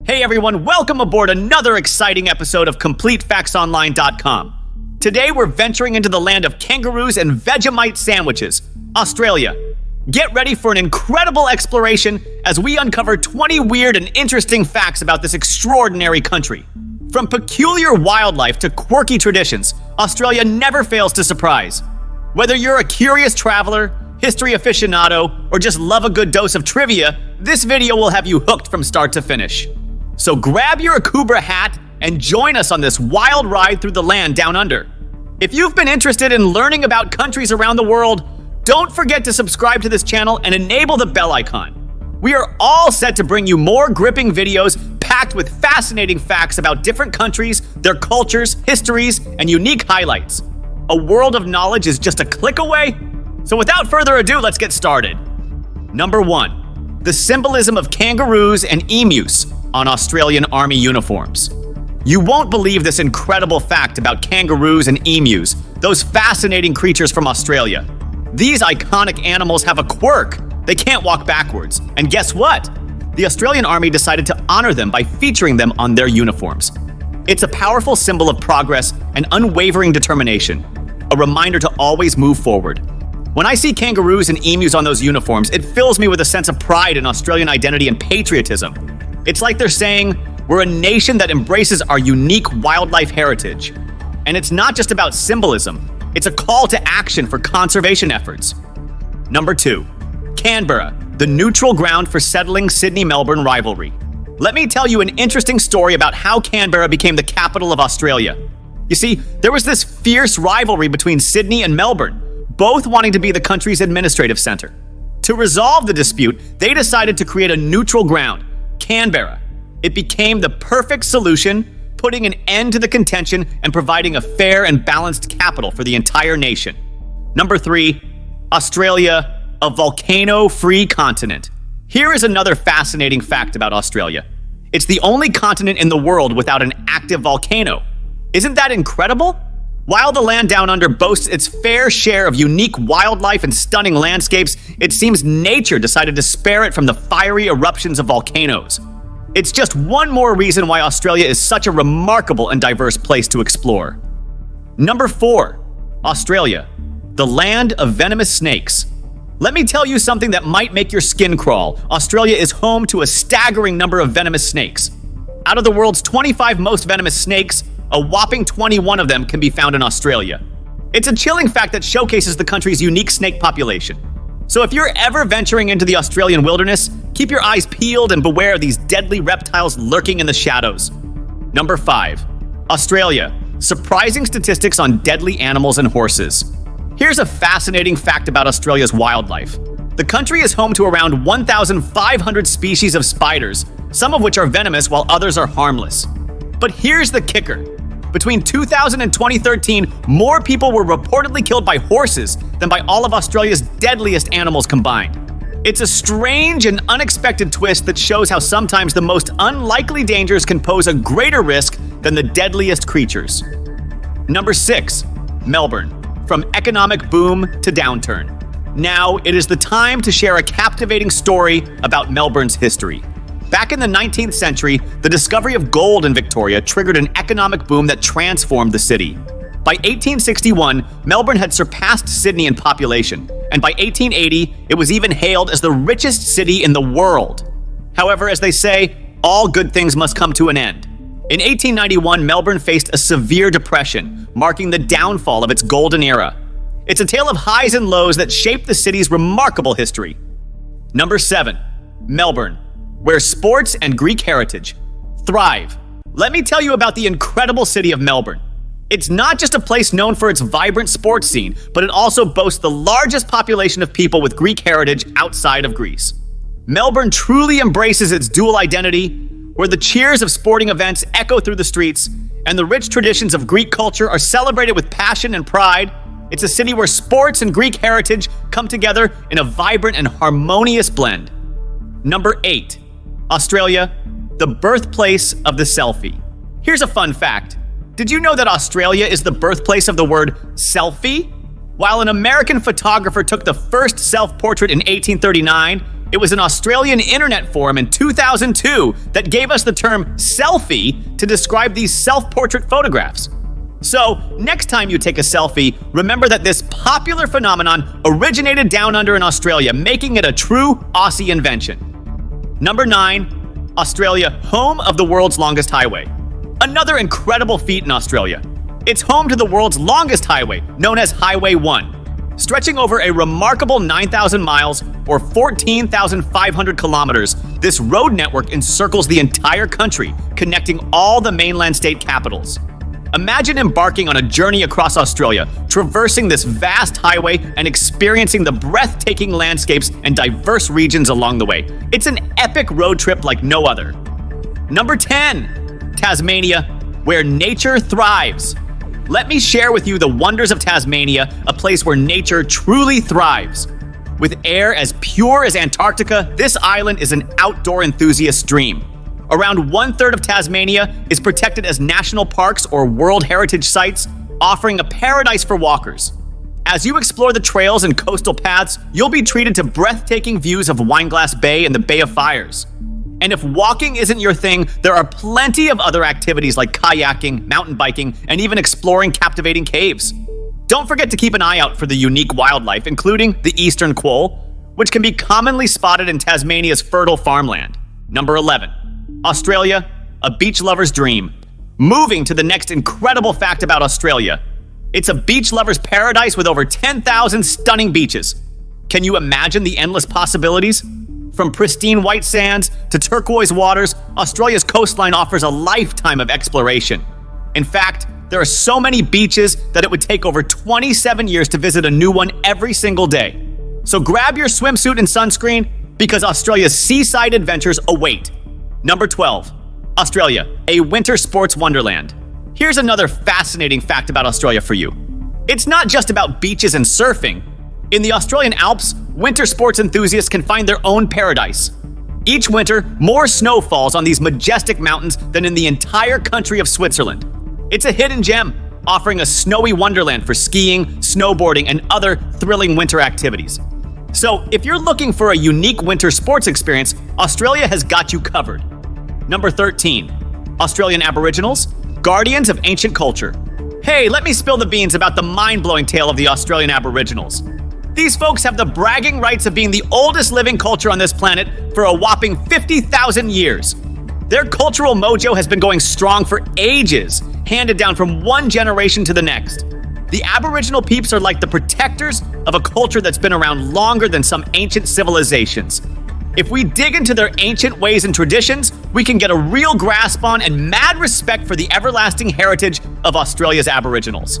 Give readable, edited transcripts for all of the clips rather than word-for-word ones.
Hey everyone, welcome aboard another exciting episode of CompleteFactsOnline.com. Today we're venturing into the land of kangaroos and Vegemite sandwiches, Australia. Get ready for an incredible exploration as we uncover 20 weird and interesting facts about this extraordinary country. From peculiar wildlife to quirky traditions, Australia never fails to surprise. Whether you're a curious traveler, history aficionado, or just love a good dose of trivia, this video will have you hooked from start to finish. So grab your Akubra hat and join us on this wild ride through the land down under. If you've been interested in learning about countries around the world, don't forget to subscribe to this channel and enable the bell icon. We are all set to bring you more gripping videos packed with fascinating facts about different countries, their cultures, histories, and unique highlights. A world of knowledge is just a click away. So without further ado, let's get started. Number 1. The symbolism of kangaroos and emus on Australian Army uniforms. You won't believe this incredible fact about kangaroos and emus, those fascinating creatures from Australia. These iconic animals have a quirk. They can't walk backwards. And guess what? The Australian Army decided to honor them by featuring them on their uniforms. It's a powerful symbol of progress and unwavering determination, a reminder to always move forward. When I see kangaroos and emus on those uniforms, it fills me with a sense of pride in Australian identity and patriotism. It's like they're saying, we're a nation that embraces our unique wildlife heritage. And it's not just about symbolism, it's a call to action for conservation efforts. Number 2. Canberra, the neutral ground for settling Sydney Melbourne rivalry. Let me tell you an interesting story about how Canberra became the capital of Australia. You see, there was this fierce rivalry between Sydney and Melbourne, both wanting to be the country's administrative center. To resolve the dispute, they decided to create a neutral ground, Canberra. It became the perfect solution, putting an end to the contention and providing a fair and balanced capital for the entire nation. Number 3. Australia, a volcano-free continent. Here is another fascinating fact about Australia. It's the only continent in the world without an active volcano. Isn't that incredible? While the land down under boasts its fair share of unique wildlife and stunning landscapes, it seems nature decided to spare it from the fiery eruptions of volcanoes. It's just one more reason why Australia is such a remarkable and diverse place to explore. Number 4. Australia, the land of venomous snakes. Let me tell you something that might make your skin crawl. Australia is home to a staggering number of venomous snakes. Out of the world's 25 most venomous snakes, a whopping 21 of them can be found in Australia. It's a chilling fact that showcases the country's unique snake population. So if you're ever venturing into the Australian wilderness, keep your eyes peeled and beware of these deadly reptiles lurking in the shadows. Number 5. Australia, surprising statistics on deadly animals and horses. Here's a fascinating fact about Australia's wildlife. The country is home to around 1,500 species of spiders, some of which are venomous while others are harmless. But here's the kicker. Between 2000 and 2013, more people were reportedly killed by horses than by all of Australia's deadliest animals combined. It's a strange and unexpected twist that shows how sometimes the most unlikely dangers can pose a greater risk than the deadliest creatures. Number 6. Melbourne, from economic boom to downturn. Now, it is the time to share a captivating story about Melbourne's history. Back in the 19th century, the discovery of gold in Victoria triggered an economic boom that transformed the city. By 1861, Melbourne had surpassed Sydney in population, and by 1880, it was even hailed as the richest city in the world. However, as they say, all good things must come to an end. In 1891, Melbourne faced a severe depression, marking the downfall of its golden era. It's a tale of highs and lows that shaped the city's remarkable history. Number 7. Melbourne, where sports and Greek heritage thrive. Let me tell you about the incredible city of Melbourne. It's not just a place known for its vibrant sports scene, but it also boasts the largest population of people with Greek heritage outside of Greece. Melbourne truly embraces its dual identity, where the cheers of sporting events echo through the streets, and the rich traditions of Greek culture are celebrated with passion and pride. It's a city where sports and Greek heritage come together in a vibrant and harmonious blend. Number 8. Australia, the birthplace of the selfie. Here's a fun fact. Did you know that Australia is the birthplace of the word selfie? While an American photographer took the first self-portrait in 1839, It was an Australian internet forum in 2002 that gave us the term selfie to describe these self-portrait photographs. So, next time you take a selfie, remember that this popular phenomenon originated down under in Australia, making it a true Aussie invention. Number 9, Australia, home of the world's longest highway. Another incredible feat in Australia. It's home to the world's longest highway, known as Highway 1. Stretching over a remarkable 9,000 miles or 14,500 kilometers, this road network encircles the entire country, connecting all the mainland state capitals. Imagine embarking on a journey across Australia, traversing this vast highway and experiencing the breathtaking landscapes and diverse regions along the way. It's an epic road trip like no other. Number 10, Tasmania, where nature thrives. Let me share with you the wonders of Tasmania, a place where nature truly thrives. With air as pure as Antarctica, this island is an outdoor enthusiast's dream. Around 1/3 of Tasmania is protected as national parks or World Heritage Sites, offering a paradise for walkers. As you explore the trails and coastal paths, you'll be treated to breathtaking views of Wineglass Bay and the Bay of Fires. And if walking isn't your thing, there are plenty of other activities like kayaking, mountain biking, and even exploring captivating caves. Don't forget to keep an eye out for the unique wildlife, including the eastern quoll, which can be commonly spotted in Tasmania's fertile farmland. Number 11. Australia, a beach lover's dream. Moving to the next incredible fact about Australia. It's a beach lover's paradise with over 10,000 stunning beaches. Can you imagine the endless possibilities? From pristine white sands to turquoise waters, Australia's coastline offers a lifetime of exploration. In fact, there are so many beaches that it would take over 27 years to visit a new one every single day. So grab your swimsuit and sunscreen because Australia's seaside adventures await. Number 12, Australia, a winter sports wonderland. Here's another fascinating fact about Australia for you. It's not just about beaches and surfing. In the Australian Alps, winter sports enthusiasts can find their own paradise. Each winter, more snow falls on these majestic mountains than in the entire country of Switzerland. It's a hidden gem, offering a snowy wonderland for skiing, snowboarding, and other thrilling winter activities. So, if you're looking for a unique winter sports experience, Australia has got you covered. Number 13, Australian Aboriginals, guardians of ancient culture. Hey, let me spill the beans about the mind-blowing tale of the Australian Aboriginals. These folks have the bragging rights of being the oldest living culture on this planet for a whopping 50,000 years. Their cultural mojo has been going strong for ages, handed down from one generation to the next. The Aboriginal peeps are like the protectors of a culture that's been around longer than some ancient civilizations. If we dig into their ancient ways and traditions, we can get a real grasp on and mad respect for the everlasting heritage of Australia's Aboriginals.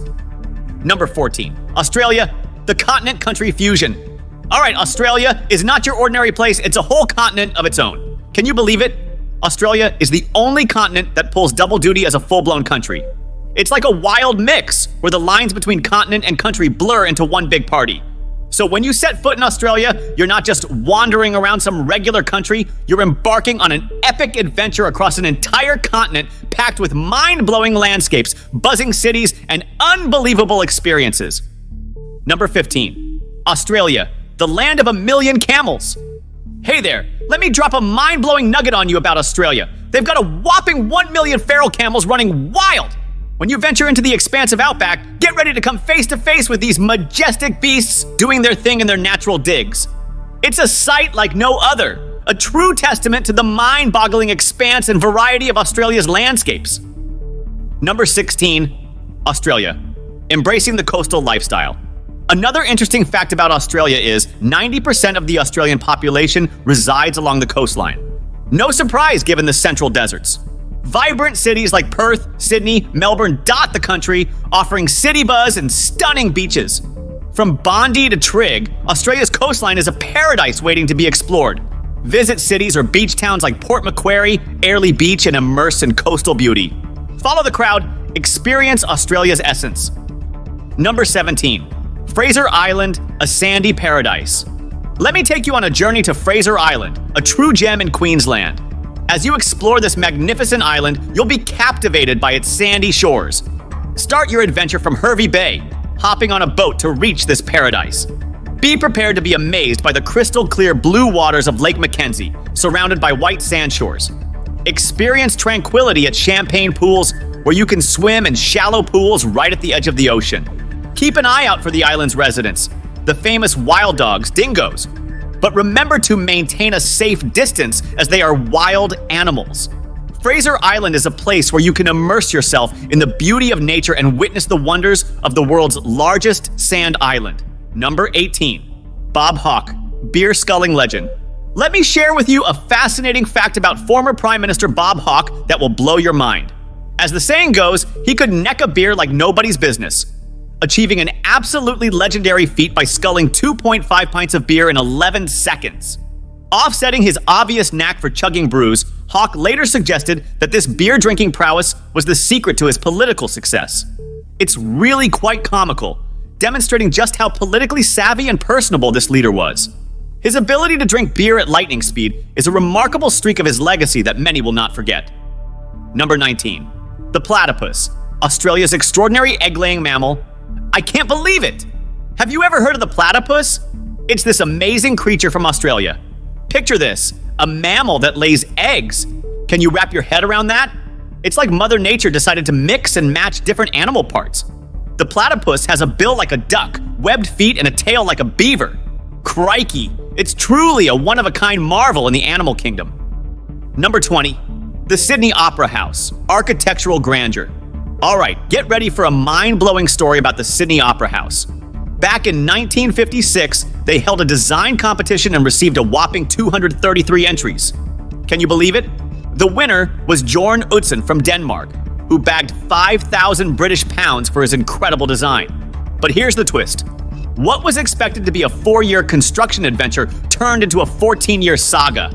Number 14, Australia, the continent-country fusion. All right, Australia is not your ordinary place, it's a whole continent of its own. Can you believe it? Australia is the only continent that pulls double duty as a full-blown country. It's like a wild mix where the lines between continent and country blur into one big party. So when you set foot in Australia, you're not just wandering around some regular country, you're embarking on an epic adventure across an entire continent packed with mind-blowing landscapes, buzzing cities, and unbelievable experiences. Number 15, Australia, the land of a million camels. Hey there, let me drop a mind-blowing nugget on you about Australia. They've got a whopping 1 million feral camels running wild. When you venture into the expansive outback, get ready to come face to face with these majestic beasts doing their thing in their natural digs. It's a sight like no other, a true testament to the mind-boggling expanse and variety of Australia's landscapes. Number 16, Australia, embracing the coastal lifestyle. Another interesting fact about Australia is 90% of the Australian population resides along the coastline. No surprise given the central deserts. Vibrant cities like Perth, Sydney, Melbourne dot the country, offering city buzz and stunning beaches. From Bondi to Trigg, Australia's coastline is a paradise waiting to be explored. Visit cities or beach towns like Port Macquarie, Airlie Beach, and immerse in coastal beauty. Follow the crowd, experience Australia's essence. Number 17, Fraser Island, a sandy paradise. Let me take you on a journey to Fraser Island, a true gem in Queensland. As you explore this magnificent island, you'll be captivated by its sandy shores. Start your adventure from Hervey Bay, hopping on a boat to reach this paradise. Be prepared to be amazed by the crystal clear blue waters of Lake Mackenzie, surrounded by white sand shores. Experience tranquility at champagne pools, where you can swim in shallow pools right at the edge of the ocean. Keep an eye out for the island's residents, the famous wild dogs, dingoes. But remember to maintain a safe distance, as they are wild animals. Fraser Island is a place where you can immerse yourself in the beauty of nature and witness the wonders of the world's largest sand island. Number 18. Bob Hawke, beer sculling legend. Let me share with you a fascinating fact about former Prime Minister Bob Hawke that will blow your mind. As the saying goes, he could neck a beer like nobody's business, achieving an absolutely legendary feat by sculling 2.5 pints of beer in 11 seconds. Offsetting his obvious knack for chugging brews, Hawke later suggested that this beer-drinking prowess was the secret to his political success. It's really quite comical, demonstrating just how politically savvy and personable this leader was. His ability to drink beer at lightning speed is a remarkable streak of his legacy that many will not forget. Number 19. The Platypus, Australia's extraordinary egg-laying mammal. I can't believe it! Have you ever heard of the platypus? It's this amazing creature from Australia. Picture this, a mammal that lays eggs. Can you wrap your head around that? It's like Mother Nature decided to mix and match different animal parts. The platypus has a bill like a duck, webbed feet, and a tail like a beaver. Crikey, it's truly a one-of-a-kind marvel in the animal kingdom. Number 20. The Sydney Opera House, architectural grandeur. Alright, get ready for a mind-blowing story about the Sydney Opera House. Back in 1956, they held a design competition and received a whopping 233 entries. Can you believe it? The winner was Jorn Utzon from Denmark, who bagged 5,000 British pounds for his incredible design. But here's the twist. What was expected to be a 4-year construction adventure turned into a 14-year saga.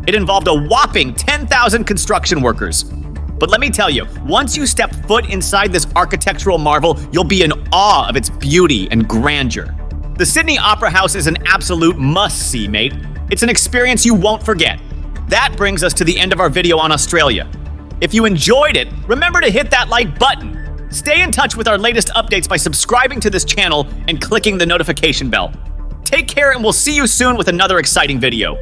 It involved a whopping 10,000 construction workers. But let me tell you, once you step foot inside this architectural marvel, you'll be in awe of its beauty and grandeur. The Sydney Opera House is an absolute must-see, mate. It's an experience you won't forget. That brings us to the end of our video on Australia. If you enjoyed it, remember to hit that like button. Stay in touch with our latest updates by subscribing to this channel and clicking the notification bell. Take care, and we'll see you soon with another exciting video.